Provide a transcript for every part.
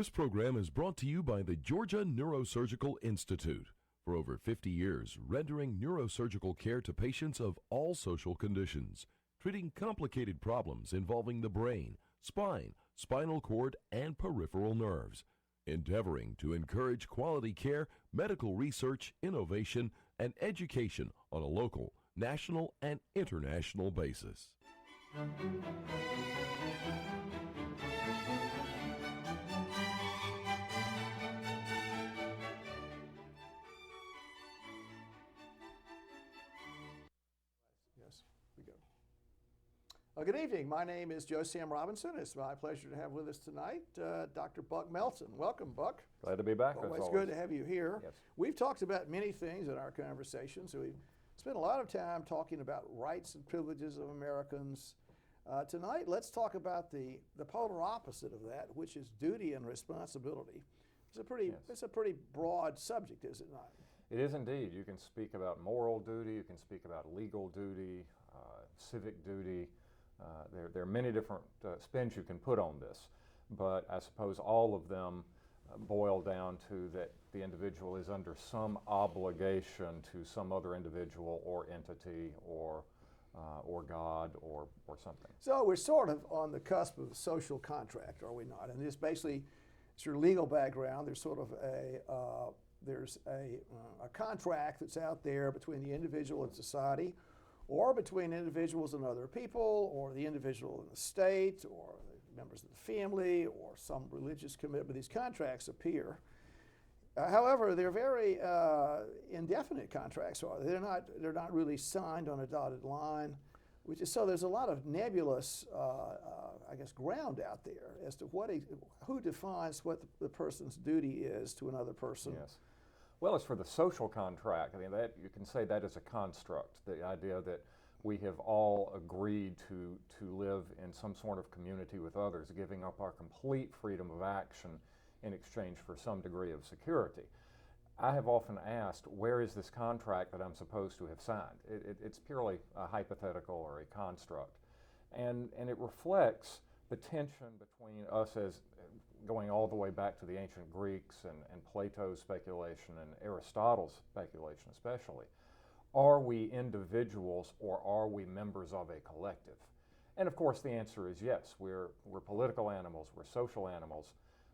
This program is brought to you by the Georgia Neurosurgical Institute. For over 50 years, rendering neurosurgical care to patients of all social conditions, treating complicated problems involving the brain, spine, spinal cord, and peripheral nerves, endeavoring to encourage quality care, medical research, innovation, and education on a local, national, and international basis. Good evening. My name is Joe Sam Robinson. It's my pleasure to have with us tonight Dr. Buck Melton. Welcome, Buck. Glad to be back. Always good to have you here. Yes. We've talked about many things in our conversation, so we've spent a lot of time talking about rights and privileges of Americans. Tonight, let's talk about the polar opposite of that, which is duty and responsibility. It's a pretty broad subject, is it not? It is indeed. You can speak about moral duty, you can speak about legal duty, civic duty. There are many different spins you can put on this, but I suppose all of them boil down to that the individual is under some obligation to some other individual or entity or God or something. So we're sort of on the cusp of a social contract, are we not? And this basically, it's your legal background. There's sort of a contract that's out there between the individual and society, or between individuals and other people, or the individual and the state, or the members of the family, or some religious commitment. These contracts appear. However, they're very indefinite contracts. They're not really signed on a dotted line, so there's a lot of nebulous, ground out there as to who defines what the person's duty is to another person. Yes. Well, as for the social contract, I mean, that you can say that is a construct, the idea that we have all agreed to live in some sort of community with others, giving up our complete freedom of action in exchange for some degree of security. I have often asked, where is this contract that I'm supposed to have signed? It's purely a hypothetical or a construct. And it reflects the tension between us as going all the way back to the ancient Greeks and Plato's speculation and Aristotle's speculation especially. Are we individuals or are we members of a collective? And of course the answer is yes. We're political animals, we're social animals.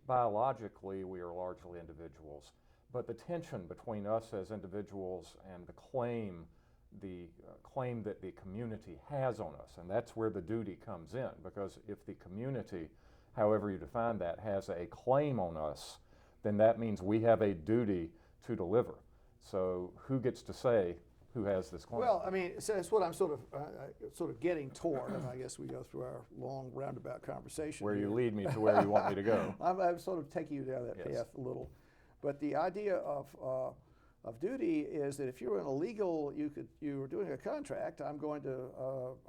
Biologically we are largely individuals, but the tension between us as individuals and the claim that the community has on us, and that's where the duty comes in, because if the community, however you define that, has a claim on us, then that means we have a duty to deliver. So who gets to say who has this claim? Well, I mean, so that's what I'm sort of getting toward, and I guess we go through our long roundabout conversation. Where here. you lead me to where you want me to go. I'm sort of taking you down that Yes. path a little. But the idea of duty is that if you're in a legal, you were doing a contract, I'm going to,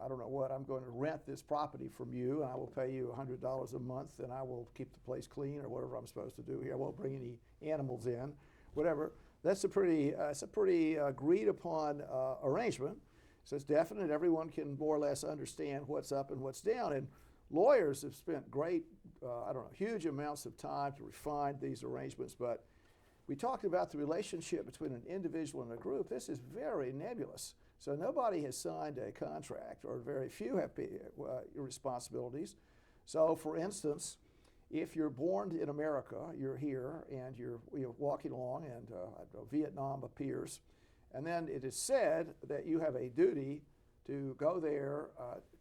I'm going to rent this property from you, and I will pay you $100 a month, and I will keep the place clean, or whatever I'm supposed to do here. I won't bring any animals in, whatever. That's a pretty agreed upon arrangement. So it's definite. Everyone can more or less understand what's up and what's down. And lawyers have spent huge amounts of time to refine these arrangements, but we talked about the relationship between an individual and a group. This is very nebulous. So nobody has signed a contract, or very few have responsibilities. So for instance, if you're born in America, you're here, and you're walking along, and Vietnam appears, and then it is said that you have a duty to go there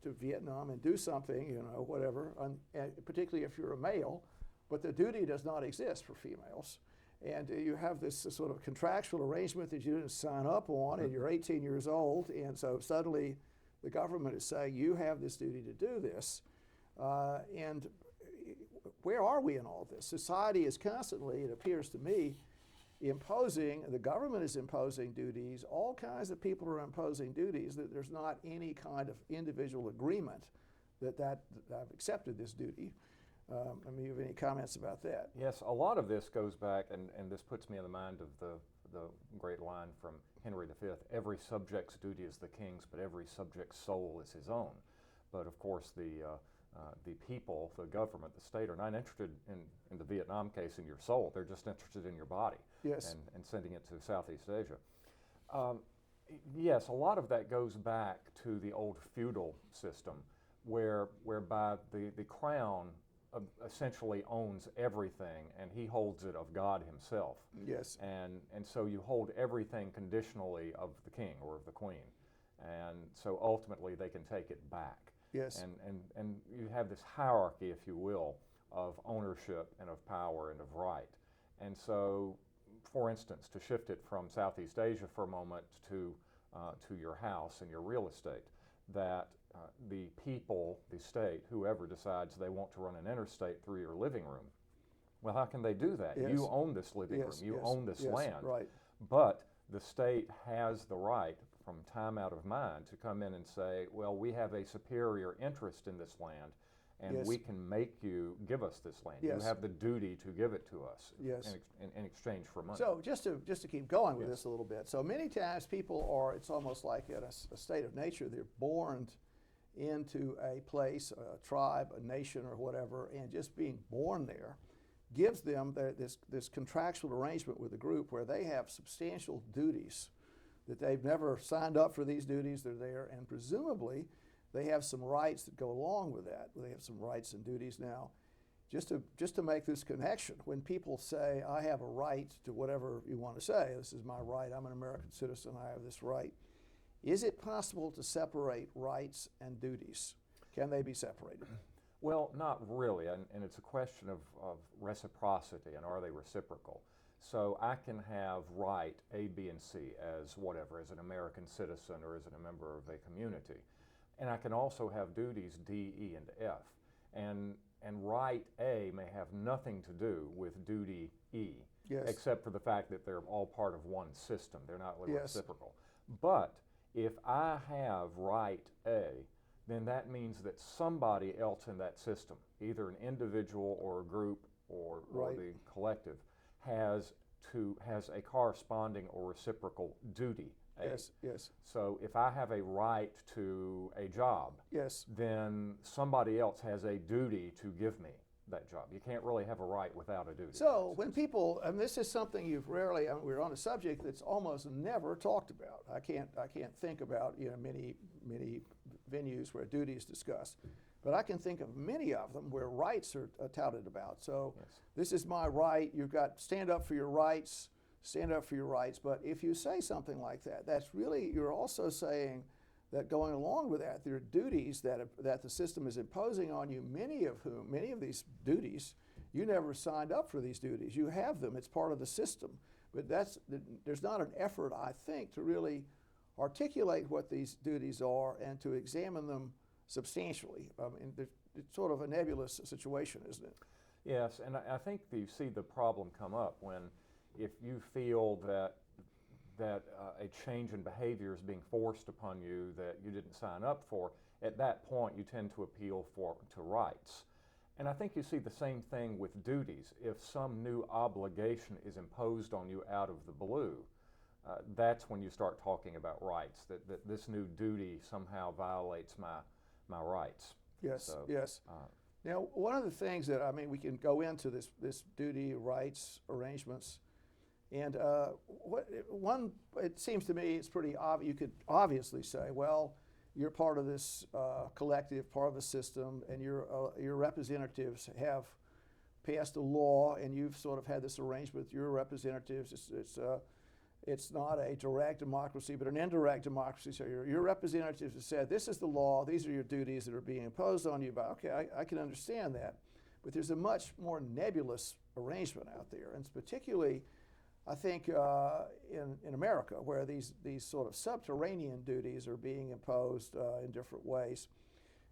to Vietnam and do something, whatever, and particularly if you're a male, but the duty does not exist for females. And you have this sort of contractual arrangement that you didn't sign up on, and you're 18 years old, and so suddenly the government is saying you have this duty to do this. And where are we in all this? Society is constantly, it appears to me, the government is imposing duties, all kinds of people are imposing duties, that there's not any kind of individual agreement that I've accepted this duty. You have any comments about that? Yes, a lot of this goes back, and this puts me in the mind of the great line from Henry V, every subject's duty is the king's, but every subject's soul is his own. But of course the the people, the government, the state are not interested in the Vietnam case in your soul. They're just interested in your body. Yes. And sending it to Southeast Asia. Yes, a lot of that goes back to the old feudal system whereby the crown essentially owns everything, and he holds it of God himself. Yes. And so you hold everything conditionally of the king or of the queen. And so ultimately they can take it back. Yes. And you have this hierarchy, if you will, of ownership and of power and of right. And so, for instance, to shift it from Southeast Asia for a moment to your house and your real estate, that the people, the state, whoever decides they want to run an interstate through your living room, well, how can they do that? Yes. You own this living room, Yes, you yes, own this yes, land, right. but the state has the right from time out of mind to come in and say, well, we have a superior interest in this land, and Yes. we can make you give us this land. Yes. You have the duty to give it to us Yes. in exchange for money. So just to keep going with Yes. this a little bit. So many times people are, it's almost like in a state of nature, they're born into a place, a tribe, a nation or whatever, and just being born there gives them this contractual arrangement with the group where they have substantial duties that they've never signed up for. These duties, they're there, and presumably they have some rights that go along with that. They have some rights and duties now. Just to make this connection, when people say, I have a right to whatever you want to say, this is my right, I'm an American citizen, I have this right, is it possible to separate rights and duties? Can they be separated? Well, not really, and it's a question of reciprocity, and are they reciprocal? So I can have right A, B, and C as whatever, as an American citizen or as a member of a community. And I can also have duties D, E, and F. And right A may have nothing to do with duty E, Yes. except for the fact that they're all part of one system. They're not really Yes. reciprocal. But if I have right A, then that means that somebody else in that system, either an individual or a group or Right. the collective, has a corresponding or reciprocal duty A. Yes, yes, So if I have a right to a job, yes. then somebody else has a duty to give me that job. You can't really have a right without a duty. So when people, and this is something you've rarely, we're on a subject that's almost never talked about. I can't think about many venues where duty is discussed, but I can think of many of them where rights are touted about. So Yes. this is my right. You've got stand up for your rights. Stand up for your rights. But if you say something like that, that's really, you're also saying that going along with that, there are duties that the system is imposing on you, many of these duties, you never signed up for these duties. You have them, it's part of the system. But there's not an effort, I think, to really articulate what these duties are and to examine them substantially. I mean, it's sort of a nebulous situation, isn't it? Yes, and I think you see the problem come up when if you feel that a change in behavior is being forced upon you that you didn't sign up for, at that point you tend to appeal to rights. And I think you see the same thing with duties. If some new obligation is imposed on you out of the blue, that's when you start talking about rights, that this new duty somehow violates my rights. Yes, So, yes. Now, one of the things that, we can go into this duty, rights, arrangements, and it seems to me it's pretty obvious. You could obviously say, well, you're part of this collective, part of the system, and your representatives have passed a law, and you've sort of had this arrangement with your representatives. It's not a direct democracy, but an indirect democracy. So your representatives have said, this is the law, these are your duties that are being imposed on you. But okay, I can understand that. But there's a much more nebulous arrangement out there, and it's particularly, I think, in America, where these sort of subterranean duties are being imposed in different ways.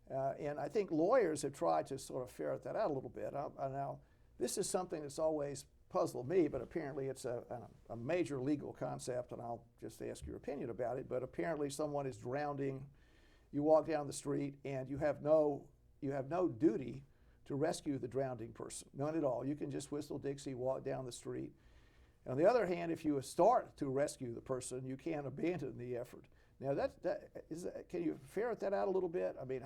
And I think lawyers have tried to sort of ferret that out a little bit. Now, this is something that's always puzzled me, but apparently it's a major legal concept, and I'll just ask your opinion about it. But apparently someone is drowning, you walk down the street, and you have no duty to rescue the drowning person, none at all. You can just whistle Dixie, walk down the street. On the other hand, if you start to rescue the person, you can't abandon the effort. Now can you ferret that out a little bit? I mean,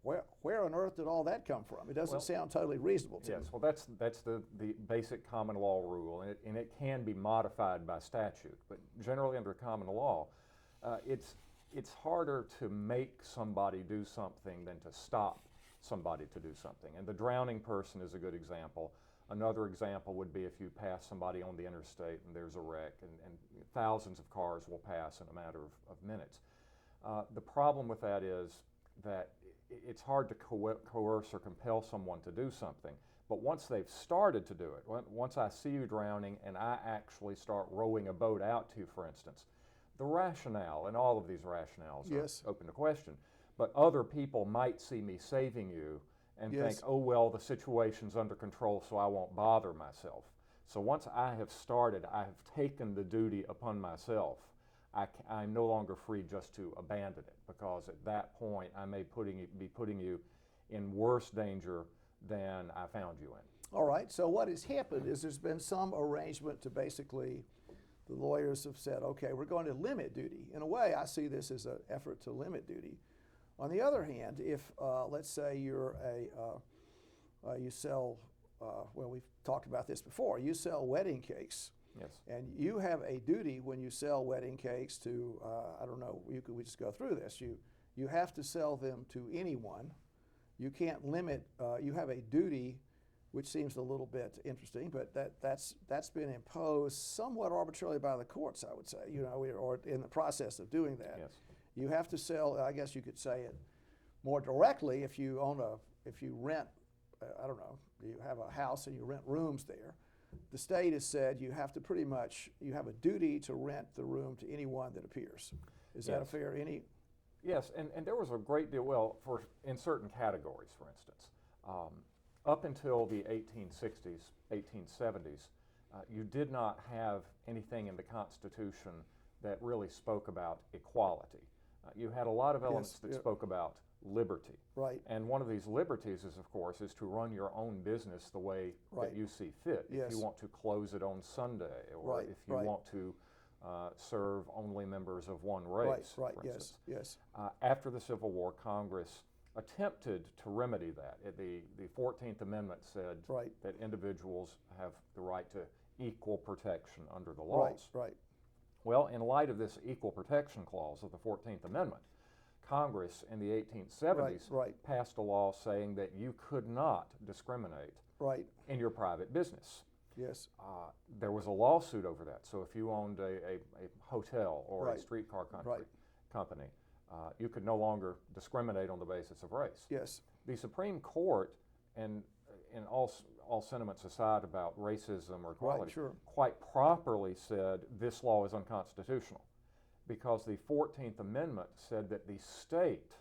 where on earth did all that come from? It doesn't sound totally reasonable to me. Yes, well, that's the basic common law rule, and it can be modified by statute, but generally under common law, it's harder to make somebody do something than to stop somebody to do something. And the drowning person is a good example. Another example would be if you pass somebody on the interstate and there's a wreck, and thousands of cars will pass in a matter of minutes. The problem with that is that it's hard to coerce or compel someone to do something. But once they've started to do it, once I see you drowning and I actually start rowing a boat out to you, for instance, the rationale, and all of these rationales are open to question, but other people might see me saving you and think, oh, well, the situation's under control, so I won't bother myself. So once I have started, I have taken the duty upon myself. I'm no longer free just to abandon it, because at that point I may be putting you in worse danger than I found you in. All right, so what has happened is there's been some arrangement to basically, the lawyers have said, okay, we're going to limit duty. In a way, I see this as an effort to limit duty. On the other hand, if let's say you're you sell, well, we've talked about this before, you sell wedding cakes. Yes. And you have a duty when you sell wedding cakes to, I don't know, we just go through this. You have to sell them to anyone. You can't limit, you have a duty, which seems a little bit interesting, but that's been imposed somewhat arbitrarily by the courts, I would say, or in the process of doing that. Yes. You have to sell, I guess you could say it more directly if you rent, I don't know, you have a house and you rent rooms there. The state has said you have to you have a duty to rent the room to anyone that appears. Is that a fair, Yes, and there was a great deal, well, in certain categories, for instance. Up until the 1860s, 1870s, you did not have anything in the Constitution that really spoke about equality. You had a lot of elements that spoke about liberty. Right. And one of these liberties is, of course, is to run your own business the way that you see fit. If you want to close it on Sunday, or if you want to serve only members of one race, for instance. Yes. After the Civil War, Congress attempted to remedy that. The 14th Amendment said that individuals have the right to equal protection under the laws. Right. Well, in light of this equal protection clause of the 14th Amendment, Congress in the 1870s passed a law saying that you could not discriminate in your private business. Yes. There was a lawsuit over that. So if you owned a hotel or a streetcar company, you could no longer discriminate on the basis of race. Yes. The Supreme Court, and in all sentiments aside about racism or equality, quite properly said this law is unconstitutional, because the 14th Amendment said that the state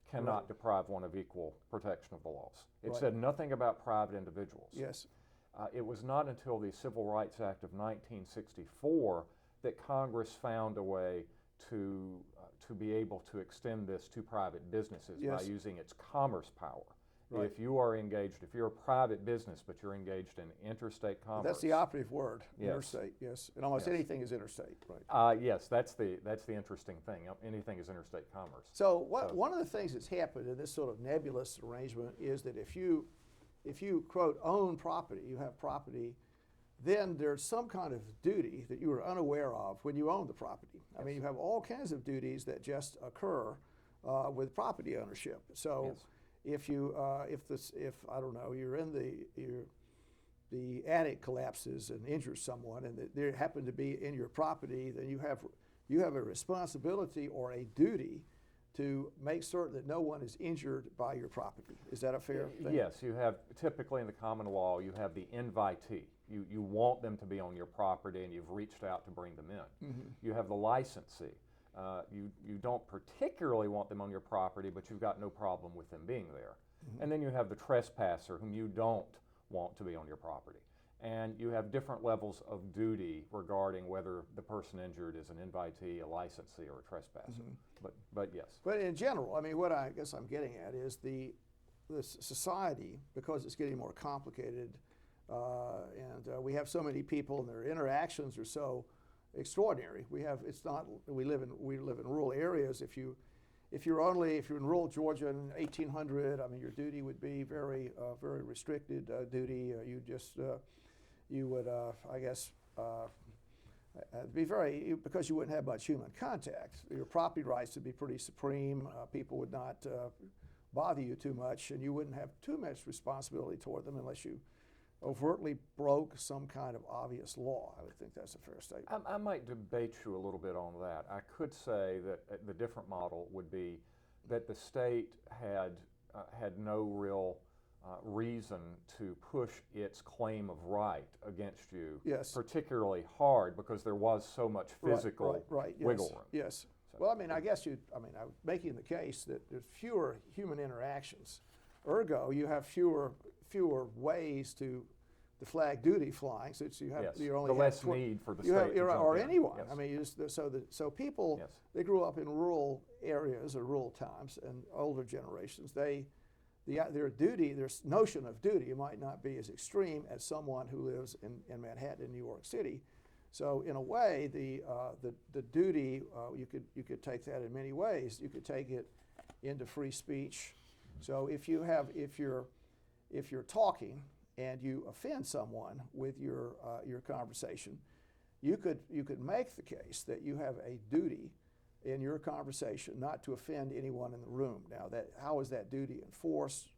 cannot deprive one of equal protection of the laws. It said nothing about private individuals. Yes. It was not until the Civil Rights Act of 1964 that Congress found a way to be able to extend this to private businesses by using its commerce power. If you are engaged, if you're a private business, but you're engaged in interstate commerce. That's the operative word, interstate, and almost anything is interstate, yes, that's the interesting thing. Anything is interstate commerce. So one of the things that's happened in this sort of nebulous arrangement is that if you quote own property, you have property, then there's some kind of duty that you were unaware of when you own the property. I mean, you have all kinds of duties that just occur with property ownership. So if I don't know, you're in the attic collapses and injures someone, and they happen to be in your property, then you have a responsibility or a duty to make certain that no one is injured by your property. Is that a fair thing? Yes, you have, typically in the common law, you have the invitee. You want them to be on your property and you've reached out to bring them in. You have the licensee. You don't particularly want them on your property, but you've got no problem with them being there. And then you have the trespasser, whom you don't want to be on your property. And you have different levels of duty regarding whether the person injured is an invitee, a licensee, or a trespasser. But yes. But in general, I mean, what I guess I'm getting at is the society, because it's getting more complicated, and we have so many people and their interactions are so extraordinary. We live in rural areas. If you're in rural Georgia in 1800, I mean, your duty would be very restricted duty. You would, I guess, because you wouldn't have much human contact. Your property rights would be pretty supreme. People would not bother you too much, and you wouldn't have too much responsibility toward them unless you overtly broke some kind of obvious law. I would think that's a fair statement. I might debate you a little bit on that. I could say that the different model would be that the state had no real reason to push its claim of right against you, yes, particularly hard, because there was so much physical right, yes, wiggle room. Yes. So, well, I mean, I'm making the case that there's fewer human interactions. Ergo, you have fewer ways to flag duty flying, since you have yes, you only the less need for the state to jump or in. anyone. Yes. I mean, so people, yes, they grew up in rural areas or rural times, and older generations, their notion of duty might not be as extreme as someone who lives in Manhattan, New York City. So in a way, the duty, you could take that in many ways. You could take it into free speech. So if you're talking and you offend someone with your conversation, you could make the case that you have a duty in your conversation not to offend anyone in the room. Now, how is that duty enforced?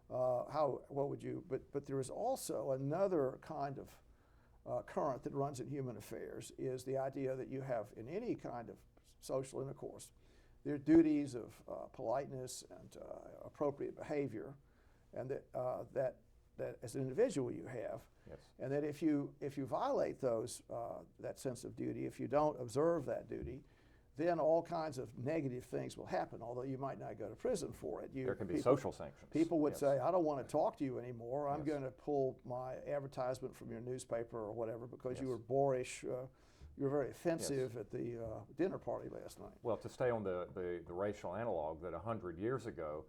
But there is also another kind of current that runs in human affairs, is the idea that you have in any kind of social intercourse, there are duties of politeness and appropriate behavior, and that as an individual you have, yes, and that if you violate that sense of duty, if you don't observe that duty, then all kinds of negative things will happen, although you might not go to prison for it. There can be social sanctions. People would yes, say, I don't want to talk to you anymore. I'm yes, going to pull my advertisement from your newspaper or whatever because yes, you were boorish. You were very offensive yes, at the dinner party last night. Well, to stay on the racial analog, that 100 years ago,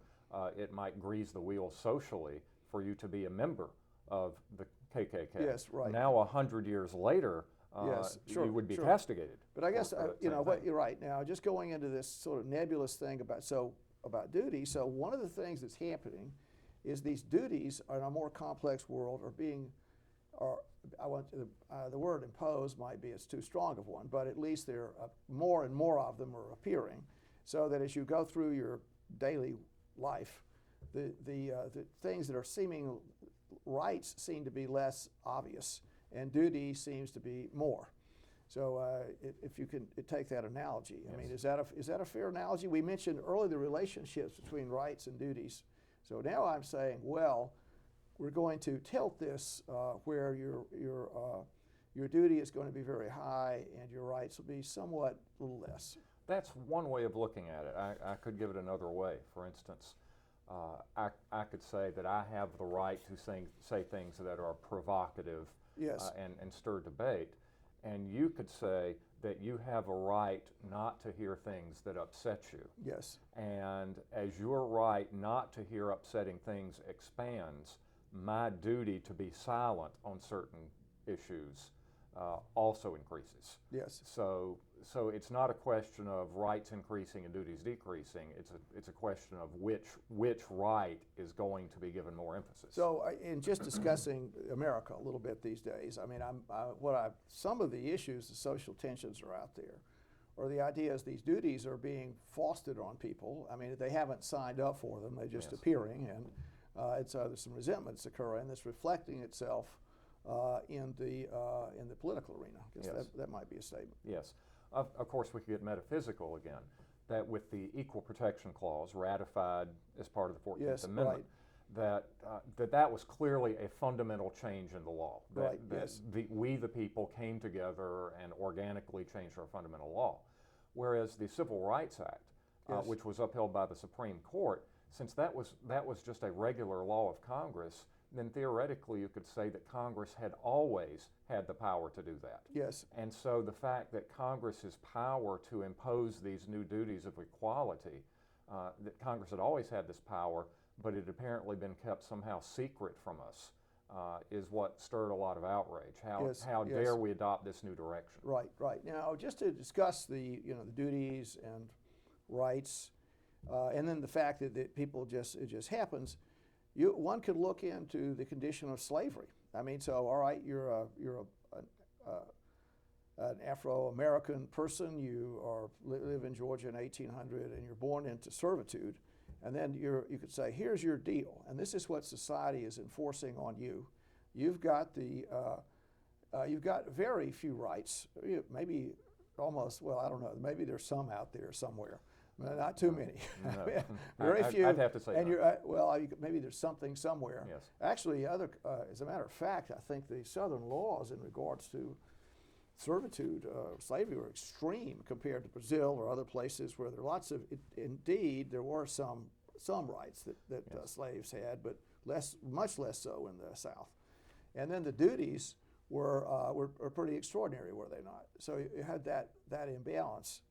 it might grease the wheels socially for you to be a member of the KKK. Yes, right. Now, 100 years later, yes, sure, you would be sure. castigated. But I guess for you're right. Now, just going into this sort of nebulous thing about duty. So one of the things that's happening is these duties in a more complex world the word impose might be too strong of one, but at least there are more and more of them are appearing, so that as you go through your daily life, the things that are seeming rights seem to be less obvious, and duty seems to be more. So if you can take that analogy, yes, I mean, is that a fair analogy? We mentioned earlier the relationships between rights and duties. So now I'm saying, well, we're going to tilt this where your duty is going to be very high and your rights will be somewhat a little less. That's one way of looking at it. I could give it another way. For instance, I could say that I have the right to say things that are provocative, yes, and stir debate. And you could say that you have a right not to hear things that upset you. Yes. And as your right not to hear upsetting things expands, my duty to be silent on certain issues also increases. Yes. So it's not a question of rights increasing and duties decreasing. It's a question of which right is going to be given more emphasis. So in just discussing America a little bit these days, I mean, some of the issues, the social tensions are out there, or the idea is these duties are being foisted on people. I mean, they haven't signed up for them; they're just yes, appearing, and there's some resentments occurring that's reflecting itself in the political arena. I guess yes, that might be a statement. Yes. Of course, we could get metaphysical again, that with the Equal Protection Clause ratified as part of the 14th Yes, Amendment, right, that was clearly a fundamental change in the law. Right, That yes. we, the people, came together and organically changed our fundamental law. Whereas the Civil Rights Act, Yes. which was upheld by the Supreme Court, since that was just a regular law of Congress, then theoretically you could say that Congress had always had the power to do that. Yes. And so the fact that Congress's power to impose these new duties of equality, that Congress had always had this power, but it had apparently been kept somehow secret from us is what stirred a lot of outrage. Yes, How yes. dare we adopt this new direction? Right, right. Now, just to discuss the duties and rights, and then the fact that people it just happens. One could look into the condition of slavery. I mean, so all right, you're an Afro-American person. You live in Georgia in 1800, and you're born into servitude. And then you could say, here's your deal, and this is what society is enforcing on you. You've got you've got very few rights, maybe almost, well, I don't know, maybe there's some out there somewhere. Not too many. No. Very few. I'd have to say and no. you're maybe there's something somewhere. Yes. Actually, as a matter of fact, I think the Southern laws in regards to servitude, slavery, were extreme compared to Brazil or other places where there are lots of. Indeed, there were some rights that Yes. slaves had, but much less so in the South. And then the duties were pretty extraordinary, were they not? So you had that imbalance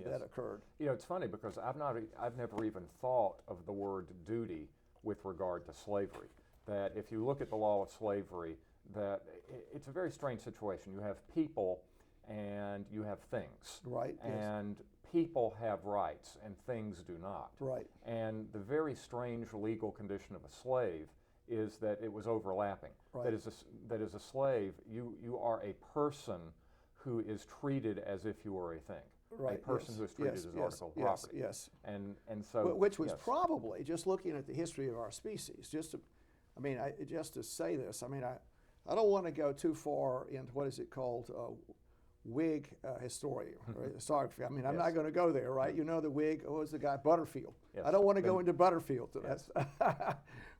that occurred. You know, it's funny because I've never even thought of the word duty with regard to slavery. That if you look at the law of slavery, that it's a very strange situation. You have people and you have things. Right. And people have rights and things do not. Right. And the very strange legal condition of a slave is that it was overlapping. Right. That as a slave, you are a person who is treated as if you were a thing. Right. A person yes. who is treated yes. as yes. article of yes. property. Yes. And so Which was yes. probably, just looking at the history of our species, just to say this, I don't want to go too far into what is it called, Whig historiography. I'm Yes. not going to go there, right? You know the Whig, what was the guy, Butterfield. Yes. I don't want to go into Butterfield. Yes.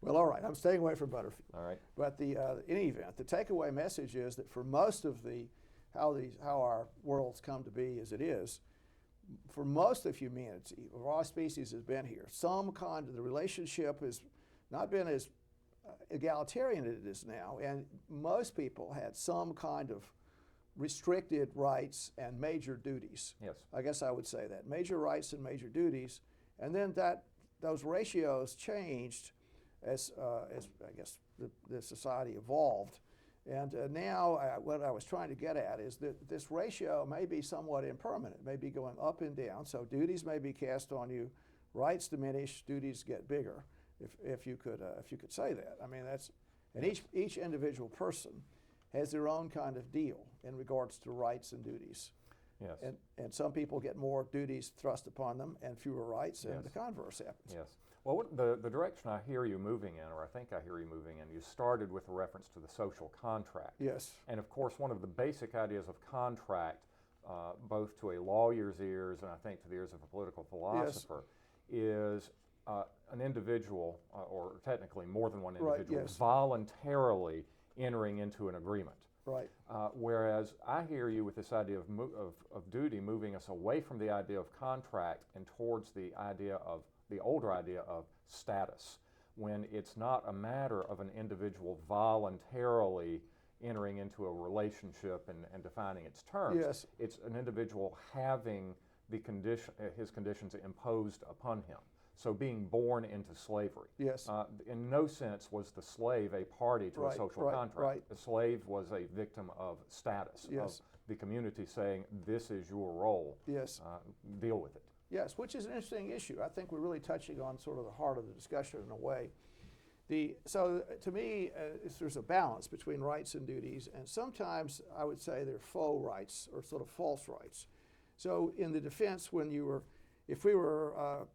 Well, all right, I'm staying away from Butterfield. All right. But in any event, the takeaway message is that for most of how our worlds come to be as it is, for most of humanity, of our species has been here. Some kind of the relationship has not been as egalitarian as it is now, and most people had some kind of restricted rights and major duties. Yes. I guess I would say that. Major rights and major duties, and then those ratios changed as I guess the society evolved. And now what I was trying to get at is that this ratio may be somewhat impermanent, may be going up and down. So duties may be cast on you, rights diminish, duties get bigger, if you could say that. And each individual person has their own kind of deal in regards to rights and duties. Yes. And some people get more duties thrust upon them and fewer rights, and Yes. the converse happens. Yes. Well, the direction I hear you moving in, or I think I hear you moving in, you started with a reference to the social contract. Yes. And of course, one of the basic ideas of contract, both to a lawyer's ears and I think to the ears of a political philosopher, is an individual, or technically more than one Right, individual, yes. voluntarily entering into an agreement. Right. Whereas I hear you with this idea of duty moving us away from the idea of contract and towards the older idea of status, when it's not a matter of an individual voluntarily entering into a relationship and defining its terms. Yes. It's an individual having his conditions imposed upon him. So being born into slavery. Yes. In no sense was the slave a party to a social contract. Right. The slave was a victim of status, Yes. of the community saying, this is your role, Yes. deal with it. Yes, which is an interesting issue. I think we're really touching on sort of the heart of the discussion in a way. So to me, there's a balance between rights and duties, and sometimes I would say they're faux rights or sort of false rights. So in the defense, if we were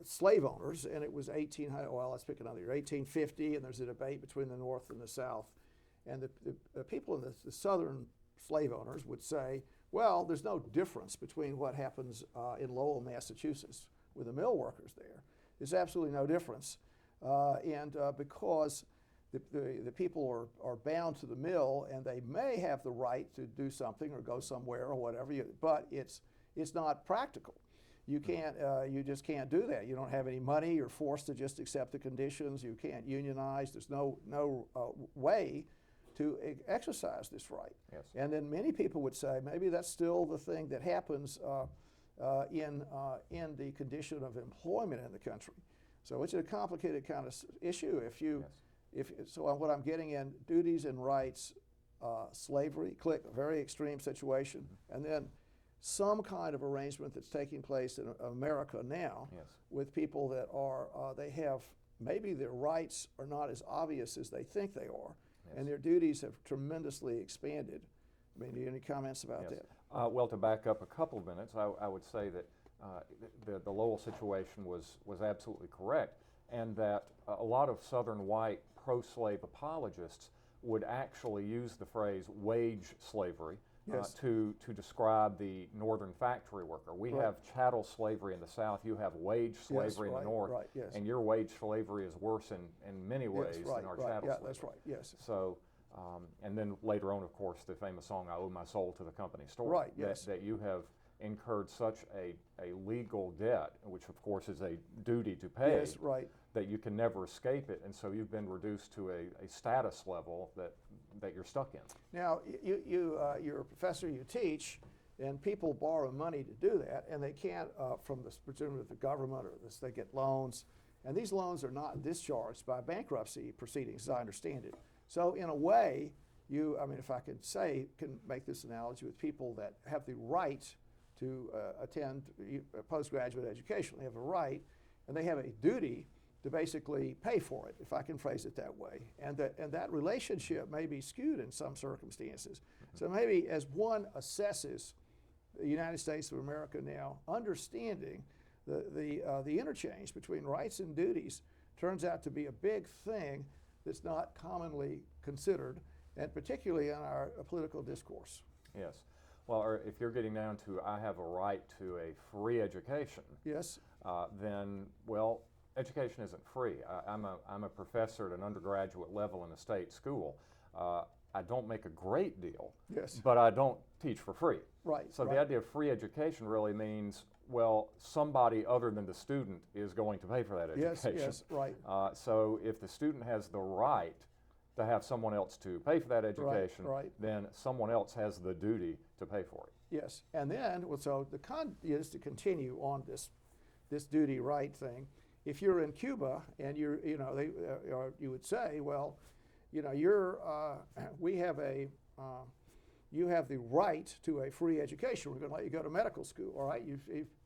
slave owners and it was 1800, well, let's pick another year, 1850, and there's a debate between the North and the South, and the people in the Southern slave owners would say, well, there's no difference between what happens in Lowell, Massachusetts with the mill workers there. There's absolutely no difference. Because the people are bound to the mill and they may have the right to do something or go somewhere or whatever, but it's not practical. You just can't do that. You don't have any money. You're forced to just accept the conditions. You can't unionize. There's no way to exercise this right. Yes. And then many people would say maybe that's still the thing that happens in the condition of employment in the country. So it's a complicated kind of issue. If you Yes. So what I'm getting in, duties and rights, slavery, click, a very extreme situation, and then some kind of arrangement that's taking place in America now with people that are, they have, maybe their rights are not as obvious as they think they are, and their duties have tremendously expanded. I mean, do you have any comments about that? Well, to back up a couple of minutes, I would say that the Lowell situation was absolutely correct, and that a lot of Southern white pro-slave apologists would actually use the phrase wage slavery to describe the northern factory worker. We have chattel slavery in the South, you have wage slavery in the North, and your wage slavery is worse in many ways than our chattel slavery. That's right, yes. So, and then later on, of course, the famous song, I Owe My Soul to the Company Store, that you have incurred such a legal debt, which of course is a duty to pay, that you can never escape it, and so you've been reduced to a status level that you're stuck in. Now, you're a professor, you teach, and people borrow money to do that, and they can't from presumably the government, or they get loans, and these loans are not discharged by bankruptcy proceedings, as I understand it. So in a way, I mean, if I could say, can make this analogy with people that have the right to attend postgraduate education. They have a right, and they have a duty to basically pay for it, if I can phrase it that way. And that relationship may be skewed in some circumstances. So maybe as one assesses the United States of America now, understanding the interchange between rights and duties turns out to be a big thing that's not commonly considered, and particularly in our political discourse. Yes. Well, if you're getting down to I have a right to a free education, then, well, education isn't free. I'm a professor at an undergraduate level in a state school. I don't make a great deal, but I don't teach for free. So the idea of free education really means, well, somebody other than the student is going to pay for that education. So if the student has the right to have someone else to pay for that education, then someone else has the duty to pay for it. Yes, and then, well, so the is to continue on this duty right thing. If you're in Cuba and you would say, well, we have you have the right to a free education. We're going to let you go to medical school, all right?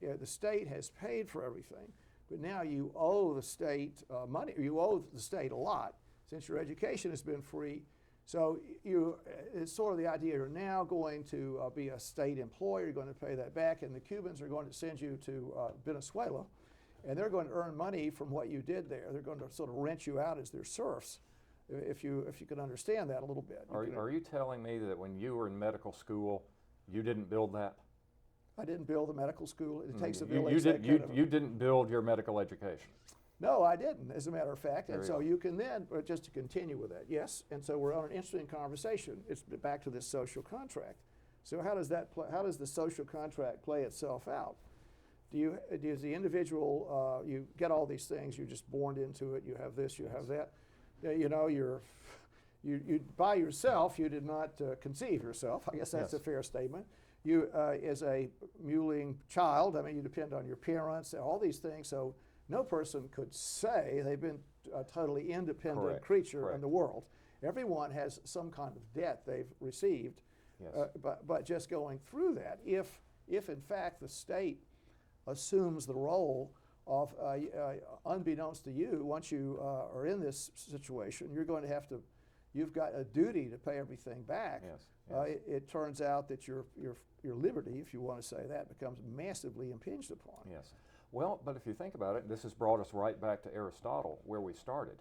The state has paid for everything, but now you owe the state money. You owe the state a lot since your education has been free. So it's sort of the idea you're now going to be a state employee, you're going to pay that back, and the Cubans are going to send you to Venezuela, and they're going to earn money from what you did there. They're going to sort of rent you out as their serfs, if you can understand that a little bit. Are you telling me that when you were in medical school, you didn't build that? I didn't build a medical school. It takes a village. You didn't build your medical education. No, I didn't, as a matter of fact. And so you can then, just to continue with that, yes. And so we're on an interesting conversation. It's back to this social contract. So how does that play? How does the social contract play itself out? Does the individual, you get all these things, you're just born into it, you have this, you have that. You by yourself, you did not conceive yourself. I guess that's a fair statement. You, as a mewling child, I mean, you depend on your parents, all these things. So no person could say they've been a totally independent creature in the world. Everyone has some kind of debt they've received. But just going through that, if in fact the state assumes the role of, unbeknownst to you, once you are in this situation, you've got a duty to pay everything back. It turns out that your liberty, if you want to say that, becomes massively impinged upon. Well, but if you think about it, this has brought us right back to Aristotle, where we started.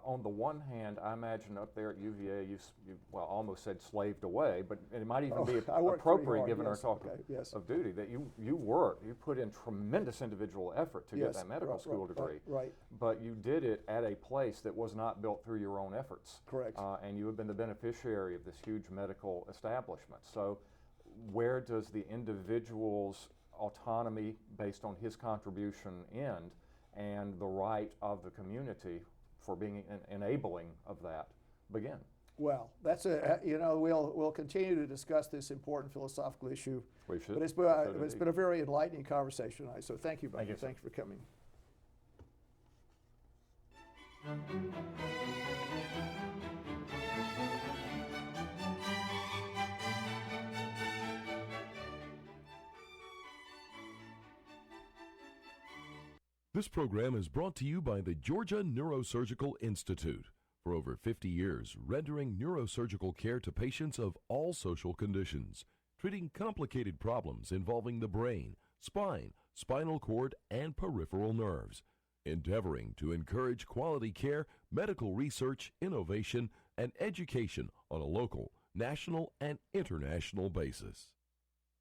On the one hand, I imagine up there at UVA, you almost said slaved away, but it might even be appropriate given our talk of duty, that you worked, you put in tremendous individual effort to get that medical school degree, but you did it at a place that was not built through your own efforts. And you have been the beneficiary of this huge medical establishment. So where does the individual's autonomy based on his contribution end, and the right of the community for being enabling of that begin? Well, that's we'll continue to discuss this important philosophical issue. We should. But it's been a very enlightening conversation tonight. So thank you, Bucky. Thank you for coming. This program is brought to you by the Georgia Neurosurgical Institute. For over 50 years, rendering neurosurgical care to patients of all social conditions, treating complicated problems involving the brain, spine, spinal cord, and peripheral nerves, endeavoring to encourage quality care, medical research, innovation, and education on a local, national, and international basis.